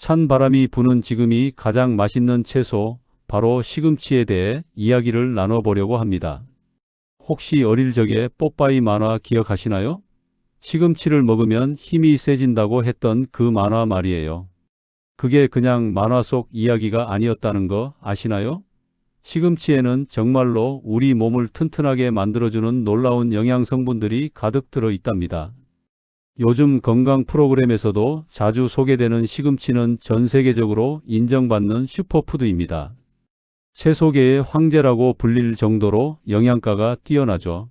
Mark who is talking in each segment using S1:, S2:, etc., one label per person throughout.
S1: 찬 바람이 부는 지금이 가장 맛있는 채소, 바로 시금치에 대해 이야기를 나눠보려고 합니다. 혹시 어릴 적에 뽀빠이 만화 기억하시나요? 시금치를 먹으면 힘이 세진다고 했던 그 만화 말이에요. 그게 그냥 만화 속 이야기가 아니었다는 거 아시나요? 시금치에는 정말로 우리 몸을 튼튼하게 만들어주는 놀라운 영양 성분들이 가득 들어 있답니다. 요즘 건강 프로그램에서도 자주 소개되는 시금치는 전 세계적으로 인정받는 슈퍼푸드입니다. 채소계의 황제라고 불릴 정도로 영양가가 뛰어나죠.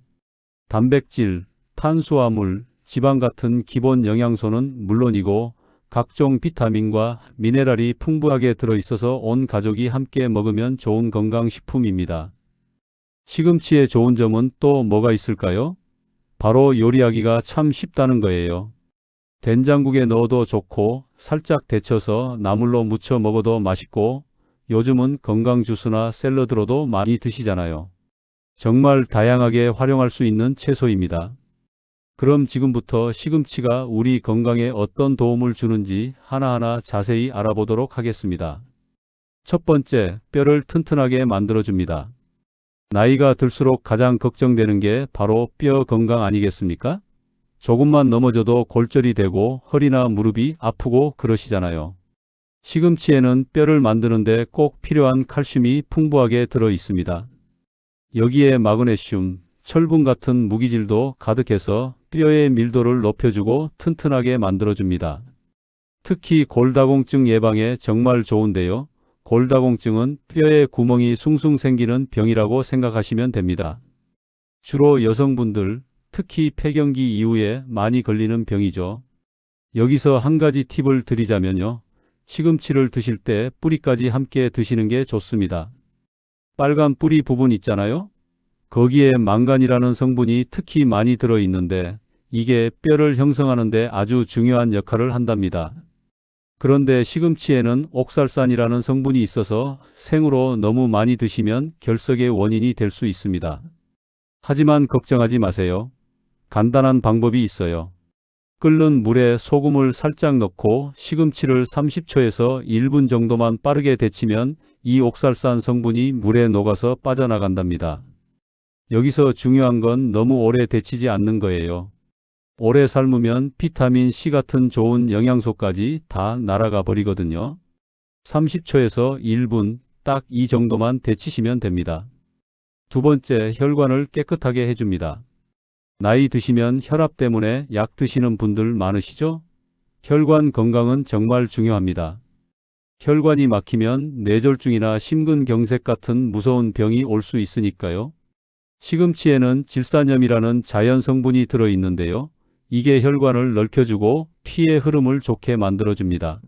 S1: 단백질, 탄수화물, 지방 같은 기본 영양소는 물론이고 각종 비타민과 미네랄이 풍부하게 들어있어서 온 가족이 함께 먹으면 좋은 건강식품입니다. 시금치의 좋은 점은 또 뭐가 있을까요? 바로 요리하기가 참 쉽다는 거예요. 된장국에 넣어도 좋고 살짝 데쳐서 나물로 무쳐 먹어도 맛있고 요즘은 건강 주스나 샐러드로도 많이 드시잖아요. 정말 다양하게 활용할 수 있는 채소입니다. 그럼 지금부터 시금치가 우리 건강에 어떤 도움을 주는지 하나하나 자세히 알아보도록 하겠습니다. 첫 번째, 뼈를 튼튼하게 만들어줍니다. 나이가 들수록 가장 걱정되는 게 바로 뼈 건강 아니겠습니까? 조금만 넘어져도 골절이 되고 허리나 무릎이 아프고 그러시잖아요. 시금치에는 뼈를 만드는데 꼭 필요한 칼슘이 풍부하게 들어 있습니다. 여기에 마그네슘, 철분 같은 무기질도 가득해서 뼈의 밀도를 높여주고 튼튼하게 만들어줍니다. 특히 골다공증 예방에 정말 좋은데요. 골다공증은 뼈에 구멍이 숭숭 생기는 병이라고 생각하시면 됩니다. 주로 여성분들, 특히 폐경기 이후에 많이 걸리는 병이죠. 여기서 한 가지 팁을 드리자면요. 시금치를 드실 때 뿌리까지 함께 드시는 게 좋습니다. 빨간 뿌리 부분 있잖아요. 거기에 망간이라는 성분이 특히 많이 들어 있는데 이게 뼈를 형성하는 데 아주 중요한 역할을 한답니다. 그런데 시금치에는 옥살산이라는 성분이 있어서 생으로 너무 많이 드시면 결석의 원인이 될 수 있습니다. 하지만 걱정하지 마세요. 간단한 방법이 있어요. 끓는 물에 소금을 살짝 넣고 시금치를 30초에서 1분 정도만 빠르게 데치면 이 옥살산 성분이 물에 녹아서 빠져나간답니다. 여기서 중요한 건 너무 오래 데치지 않는 거예요. 오래 삶으면 비타민C 같은 좋은 영양소까지 다 날아가 버리거든요. 30초에서 1분, 딱 이 정도만 데치시면 됩니다. 두 번째, 혈관을 깨끗하게 해줍니다. 나이 드시면 혈압 때문에 약 드시는 분들 많으시죠? 혈관 건강은 정말 중요합니다. 혈관이 막히면 뇌졸중이나 심근경색 같은 무서운 병이 올 수 있으니까요. 시금치에는 질산염이라는 자연 성분이 들어 있는데요. 이게 혈관을 넓혀주고 피의 흐름을 좋게 만들어줍니다.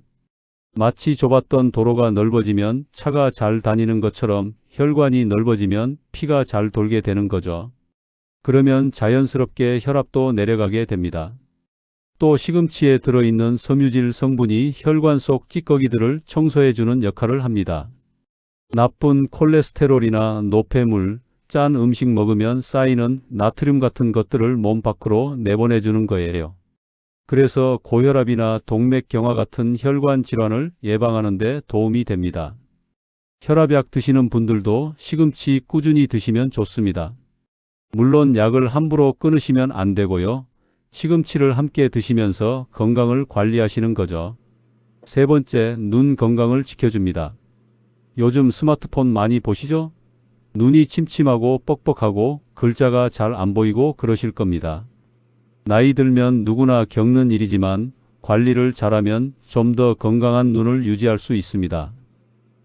S1: 마치 좁았던 도로가 넓어지면 차가 잘 다니는 것처럼 혈관이 넓어지면 피가 잘 돌게 되는 거죠. 그러면 자연스럽게 혈압도 내려가게 됩니다. 또 시금치에 들어있는 섬유질 성분이 혈관 속 찌꺼기들을 청소해주는 역할을 합니다. 나쁜 콜레스테롤이나 노폐물, 짠 음식 먹으면 쌓이는 나트륨 같은 것들을 몸 밖으로 내보내주는 거예요. 그래서 고혈압이나 동맥경화 같은 혈관 질환을 예방하는 데 도움이 됩니다. 혈압약 드시는 분들도 시금치 꾸준히 드시면 좋습니다. 물론 약을 함부로 끊으시면 안 되고요. 시금치를 함께 드시면서 건강을 관리하시는 거죠. 세 번째, 눈 건강을 지켜줍니다. 요즘 스마트폰 많이 보시죠? 눈이 침침하고 뻑뻑하고 글자가 잘 안 보이고 그러실 겁니다. 나이 들면 누구나 겪는 일이지만 관리를 잘하면 좀 더 건강한 눈을 유지할 수 있습니다.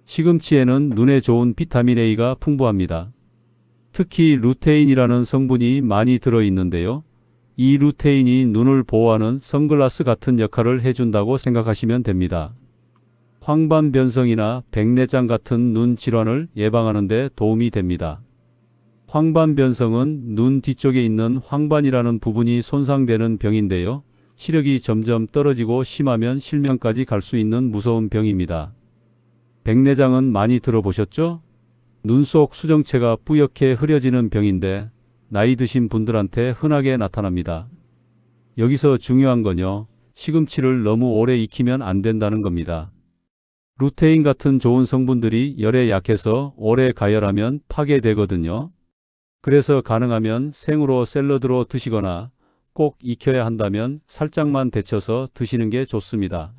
S1: 시금치에는 눈에 좋은 비타민 A가 풍부합니다. 특히 루테인이라는 성분이 많이 들어 있는데요. 이 루테인이 눈을 보호하는 선글라스 같은 역할을 해준다고 생각하시면 됩니다. 황반변성이나 백내장 같은 눈 질환을 예방하는 데 도움이 됩니다. 황반변성은 눈 뒤쪽에 있는 황반이라는 부분이 손상되는 병인데요. 시력이 점점 떨어지고 심하면 실명까지 갈 수 있는 무서운 병입니다. 백내장은 많이 들어보셨죠? 눈 속 수정체가 뿌옇게 흐려지는 병인데 나이 드신 분들한테 흔하게 나타납니다. 여기서 중요한 건요. 시금치를 너무 오래 익히면 안 된다는 겁니다. 루테인 같은 좋은 성분들이 열에 약해서 오래 가열하면 파괴되거든요. 그래서 가능하면 생으로 샐러드로 드시거나 꼭 익혀야 한다면 살짝만 데쳐서 드시는 게 좋습니다.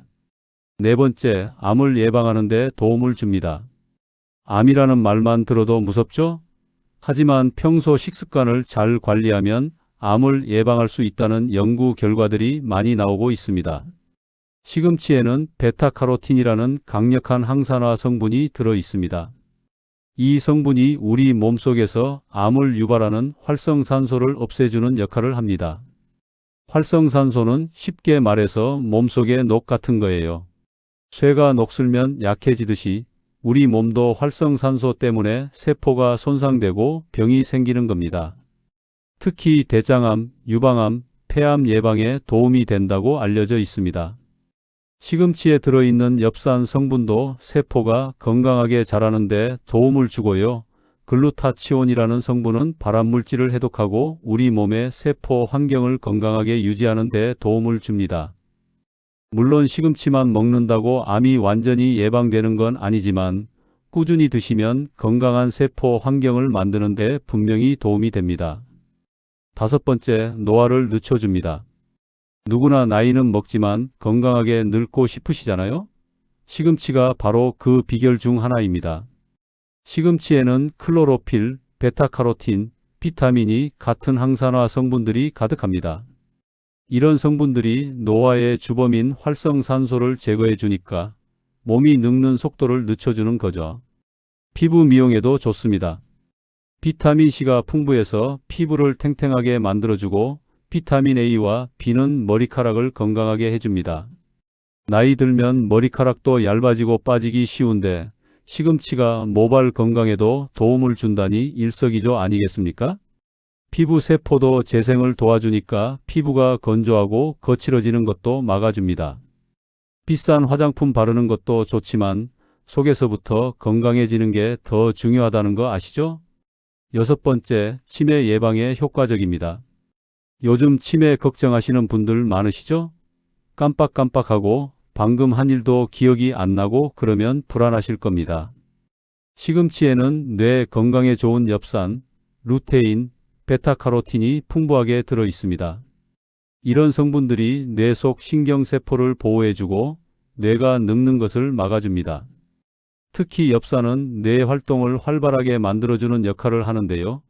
S1: 네 번째, 암을 예방하는 데 도움을 줍니다. 암이라는 말만 들어도 무섭죠? 하지만 평소 식습관을 잘 관리하면 암을 예방할 수 있다는 연구 결과들이 많이 나오고 있습니다. 시금치에는 베타카로틴이라는 강력한 항산화 성분이 들어 있습니다. 이 성분이 우리 몸속에서 암을 유발하는 활성산소를 없애주는 역할을 합니다. 활성산소는 쉽게 말해서 몸속의 녹 같은 거예요. 쇠가 녹슬면 약해지듯이 우리 몸도 활성산소 때문에 세포가 손상되고 병이 생기는 겁니다. 특히 대장암, 유방암, 폐암 예방에 도움이 된다고 알려져 있습니다. 시금치에 들어있는 엽산 성분도 세포가 건강하게 자라는 데 도움을 주고요. 글루타치온이라는 성분은 발암물질을 해독하고 우리 몸의 세포 환경을 건강하게 유지하는 데 도움을 줍니다. 물론 시금치만 먹는다고 암이 완전히 예방되는 건 아니지만 꾸준히 드시면 건강한 세포 환경을 만드는 데 분명히 도움이 됩니다. 다섯 번째, 노화를 늦춰줍니다. 누구나 나이는 먹지만 건강하게 늙고 싶으시잖아요? 시금치가 바로 그 비결 중 하나입니다. 시금치에는 클로로필, 베타카로틴, 비타민이 같은 항산화 성분들이 가득합니다. 이런 성분들이 노화의 주범인 활성산소를 제거해 주니까 몸이 늙는 속도를 늦춰주는 거죠. 피부 미용에도 좋습니다. 비타민C가 풍부해서 피부를 탱탱하게 만들어주고 비타민 A와 B는 머리카락을 건강하게 해줍니다. 나이 들면 머리카락도 얇아지고 빠지기 쉬운데 시금치가 모발 건강에도 도움을 준다니 일석이조 아니겠습니까? 피부 세포도 재생을 도와주니까 피부가 건조하고 거칠어지는 것도 막아줍니다. 비싼 화장품 바르는 것도 좋지만 속에서부터 건강해지는 게 더 중요하다는 거 아시죠? 여섯 번째, 치매 예방에 효과적입니다. 요즘 치매 걱정하시는 분들 많으시죠? 깜빡깜빡하고 방금 한 일도 기억이 안 나고 그러면 불안하실 겁니다. 시금치에는 뇌 건강에 좋은 엽산, 루테인, 베타카로틴이 풍부하게 들어 있습니다. 이런 성분들이 뇌 속 신경세포를 보호해주고 뇌가 늙는 것을 막아줍니다. 특히 엽산은 뇌 활동을 활발하게 만들어주는 역할을 하는데요.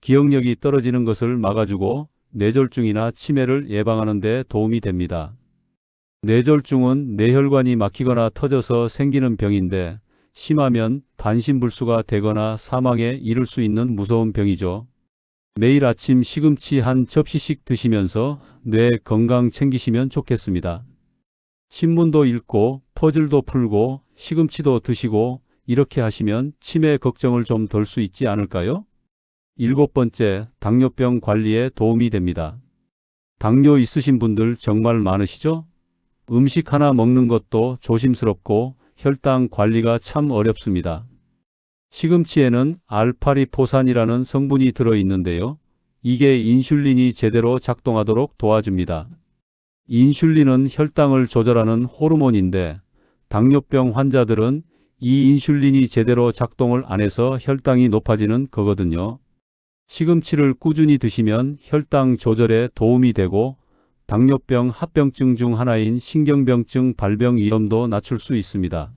S1: 기억력이 떨어지는 것을 막아주고 뇌졸중이나 치매를 예방하는 데 도움이 됩니다. 뇌졸중은 뇌혈관이 막히거나 터져서 생기는 병인데 심하면 반신불수가 되거나 사망에 이를 수 있는 무서운 병이죠. 매일 아침 시금치 한 접시씩 드시면서 뇌 건강 챙기시면 좋겠습니다. 신문도 읽고 퍼즐도 풀고 시금치도 드시고 이렇게 하시면 치매 걱정을 좀 덜 수 있지 않을까요? 일곱 번째, 당뇨병 관리에 도움이 됩니다. 당뇨 있으신 분들 정말 많으시죠? 음식 하나 먹는 것도 조심스럽고 혈당 관리가 참 어렵습니다. 시금치에는 알파리포산이라는 성분이 들어있는데요. 이게 인슐린이 제대로 작동하도록 도와줍니다. 인슐린은 혈당을 조절하는 호르몬인데 당뇨병 환자들은 이 인슐린이 제대로 작동을 안 해서 혈당이 높아지는 거거든요. 시금치를 꾸준히 드시면 혈당 조절에 도움이 되고 당뇨병 합병증 중 하나인 신경병증 발병 위험도 낮출 수 있습니다.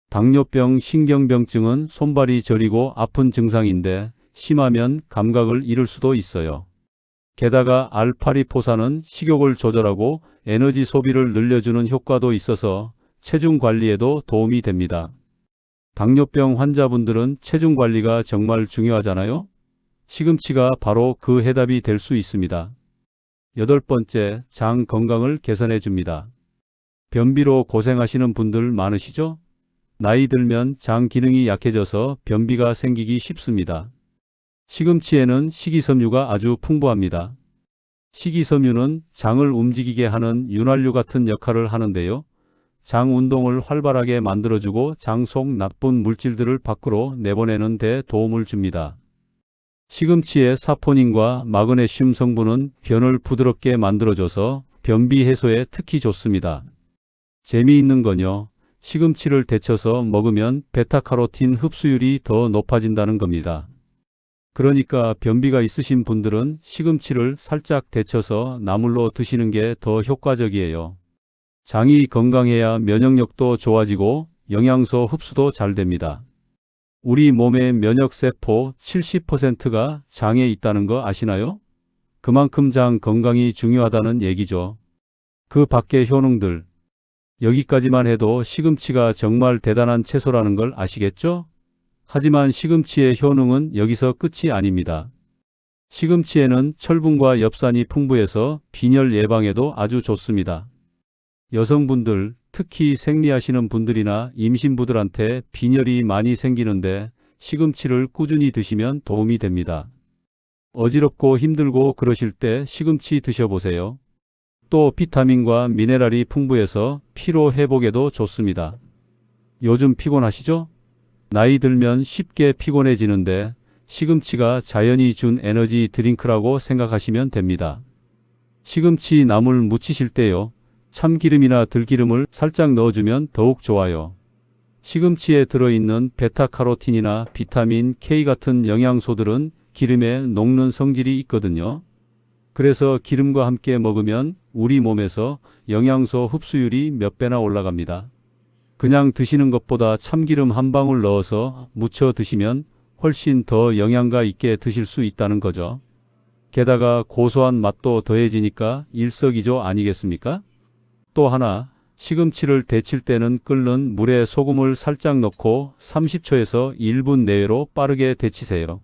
S1: 당뇨병 신경병증은 손발이 저리고 아픈 증상인데 심하면 감각을 잃을 수도 있어요. 게다가 알파리포산은 식욕을 조절하고 에너지 소비를 늘려주는 효과도 있어서 체중 관리에도 도움이 됩니다. 당뇨병 환자분들은 체중 관리가 정말 중요하잖아요. 시금치가 바로 그 해답이 될 수 있습니다. 여덟 번째, 장 건강을 개선해 줍니다. 변비로 고생하시는 분들 많으시죠? 나이 들면 장 기능이 약해져서 변비가 생기기 쉽습니다. 시금치에는 식이섬유가 아주 풍부합니다. 식이섬유는 장을 움직이게 하는 윤활유 같은 역할을 하는데요. 장 운동을 활발하게 만들어주고 장 속 나쁜 물질들을 밖으로 내보내는 데 도움을 줍니다. 시금치의 사포닌과 마그네슘 성분은 변을 부드럽게 만들어줘서 변비 해소에 특히 좋습니다. 재미있는 건요. 시금치를 데쳐서 먹으면 베타카로틴 흡수율이 더 높아진다는 겁니다. 그러니까 변비가 있으신 분들은 시금치를 살짝 데쳐서 나물로 드시는 게 더 효과적이에요. 장이 건강해야 면역력도 좋아지고 영양소 흡수도 잘 됩니다. 우리 몸의 면역세포 70%가 장에 있다는 거 아시나요? 그만큼 장 건강이 중요하다는 얘기죠. 그 밖의 효능들. 여기까지만 해도 시금치가 정말 대단한 채소라는 걸 아시겠죠? 하지만 시금치의 효능은 여기서 끝이 아닙니다. 시금치에는 철분과 엽산이 풍부해서 빈혈 예방에도 아주 좋습니다. 여성분들, 특히 생리하시는 분들이나 임신부들한테 빈혈이 많이 생기는데 시금치를 꾸준히 드시면 도움이 됩니다. 어지럽고 힘들고 그러실 때 시금치 드셔보세요. 또 비타민과 미네랄이 풍부해서 피로 회복에도 좋습니다. 요즘 피곤하시죠? 나이 들면 쉽게 피곤해지는데 시금치가 자연이 준 에너지 드링크라고 생각하시면 됩니다. 시금치 나물 무치실 때요. 참기름이나 들기름을 살짝 넣어주면 더욱 좋아요. 시금치에 들어있는 베타카로틴이나 비타민 K 같은 영양소들은 기름에 녹는 성질이 있거든요. 그래서 기름과 함께 먹으면 우리 몸에서 영양소 흡수율이 몇 배나 올라갑니다. 그냥 드시는 것보다 참기름 한 방울 넣어서 무쳐 드시면 훨씬 더 영양가 있게 드실 수 있다는 거죠. 게다가 고소한 맛도 더해지니까 일석이조 아니겠습니까? 또 하나, 시금치를 데칠 때는 끓는 물에 소금을 살짝 넣고 30초에서 1분 내외로 빠르게 데치세요.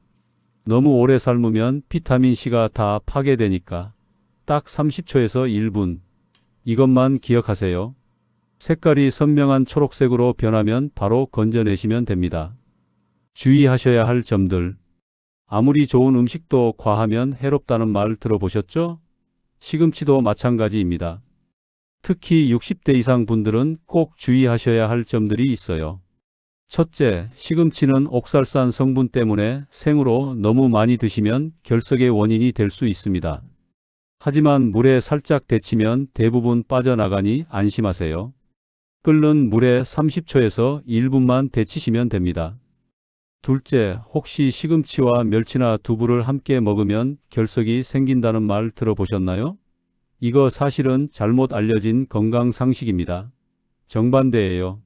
S1: 너무 오래 삶으면 비타민C가 다 파괴되니까 딱 30초에서 1분. 이것만 기억하세요. 색깔이 선명한 초록색으로 변하면 바로 건져내시면 됩니다. 주의하셔야 할 점들. 아무리 좋은 음식도 과하면 해롭다는 말 들어보셨죠? 시금치도 마찬가지입니다. 특히 60대 이상 분들은 꼭 주의하셔야 할 점들이 있어요. 첫째, 시금치는 옥살산 성분 때문에 생으로 너무 많이 드시면 결석의 원인이 될 수 있습니다. 하지만 물에 살짝 데치면 대부분 빠져나가니 안심하세요. 끓는 물에 30초에서 1분만 데치시면 됩니다. 둘째, 혹시 시금치와 멸치나 두부를 함께 먹으면 결석이 생긴다는 말 들어보셨나요? 이거 사실은 잘못 알려진 건강 상식입니다. 정반대예요.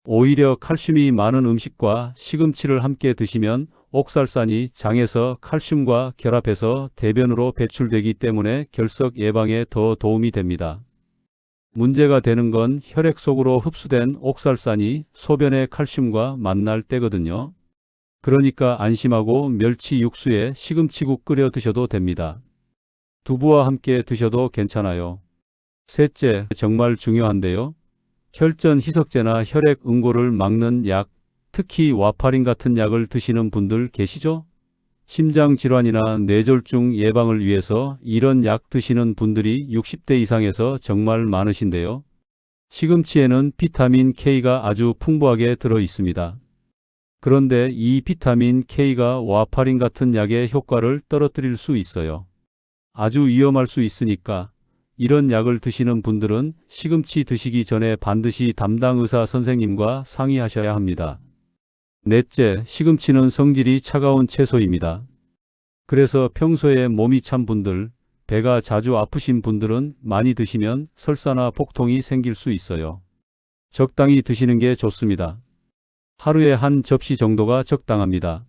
S1: 오히려 칼슘이 많은 음식과 시금치를 함께 드시면 옥살산이 장에서 칼슘과 결합해서 대변으로 배출되기 때문에 결석 예방에 더 도움이 됩니다. 문제가 되는 건 혈액 속으로 흡수된 옥살산이 소변의 칼슘과 만날 때거든요. 그러니까 안심하고 멸치 육수에 시금치국 끓여 드셔도 됩니다. 두부와 함께 드셔도 괜찮아요. 셋째, 정말 중요한데요. 혈전 희석제나 혈액 응고를 막는 약, 특히 와파린 같은 약을 드시는 분들 계시죠? 심장질환이나 뇌졸중 예방을 위해서 이런 약 드시는 분들이 60대 이상에서 정말 많으신데요. 시금치에는 비타민 K가 아주 풍부하게 들어 있습니다. 그런데 이 비타민 K가 와파린 같은 약의 효과를 떨어뜨릴 수 있어요. 아주 위험할 수 있으니까 이런 약을 드시는 분들은 시금치 드시기 전에 반드시 담당 의사 선생님과 상의하셔야 합니다. 넷째, 시금치는 성질이 차가운 채소입니다. 그래서 평소에 몸이 찬 분들, 배가 자주 아프신 분들은 많이 드시면 설사나 복통이 생길 수 있어요. 적당히 드시는 게 좋습니다. 하루에 한 접시 정도가 적당합니다.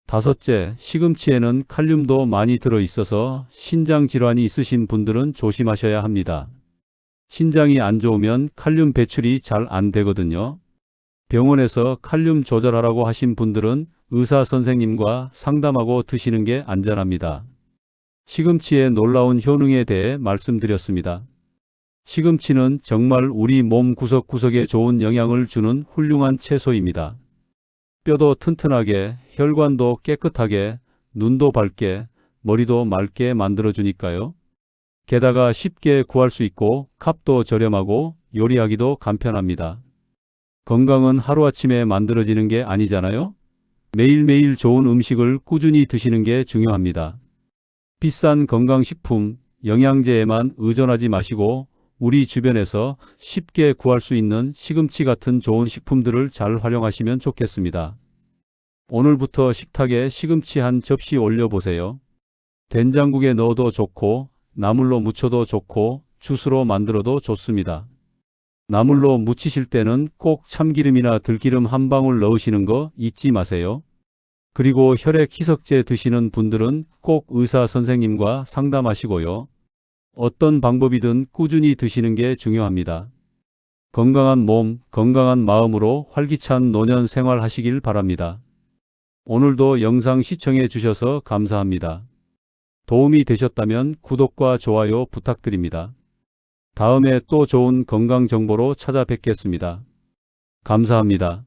S1: 다섯째, 시금치에는 칼륨도 많이 들어있어서 신장 질환이 있으신 분들은 조심하셔야 합니다. 신장이 안 좋으면 칼륨 배출이 잘 안 되거든요. 병원에서 칼륨 조절하라고 하신 분들은 의사 선생님과 상담하고 드시는 게 안전합니다. 시금치의 놀라운 효능에 대해 말씀드렸습니다. 시금치는 정말 우리 몸 구석구석에 좋은 영향을 주는 훌륭한 채소입니다. 뼈도 튼튼하게, 혈관도 깨끗하게, 눈도 밝게, 머리도 맑게 만들어주니까요. 게다가 쉽게 구할 수 있고 값도 저렴하고 요리하기도 간편합니다. 건강은 하루아침에 만들어지는 게 아니잖아요. 매일매일 좋은 음식을 꾸준히 드시는 게 중요합니다. 비싼 건강식품, 영양제에만 의존하지 마시고 우리 주변에서 쉽게 구할 수 있는 시금치 같은 좋은 식품들을 잘 활용하시면 좋겠습니다. 오늘부터 식탁에 시금치 한 접시 올려보세요. 된장국에 넣어도 좋고, 나물로 무쳐도 좋고, 주스로 만들어도 좋습니다. 나물로 무치실 때는 꼭 참기름이나 들기름 한 방울 넣으시는 거 잊지 마세요. 그리고 혈액 희석제 드시는 분들은 꼭 의사 선생님과 상담하시고요. 어떤 방법이든 꾸준히 드시는 게 중요합니다. 건강한 몸, 건강한 마음으로 활기찬 노년 생활 하시길 바랍니다. 오늘도 영상 시청해 주셔서 감사합니다. 도움이 되셨다면 구독과 좋아요 부탁드립니다. 다음에 또 좋은 건강 정보로 찾아뵙겠습니다. 감사합니다.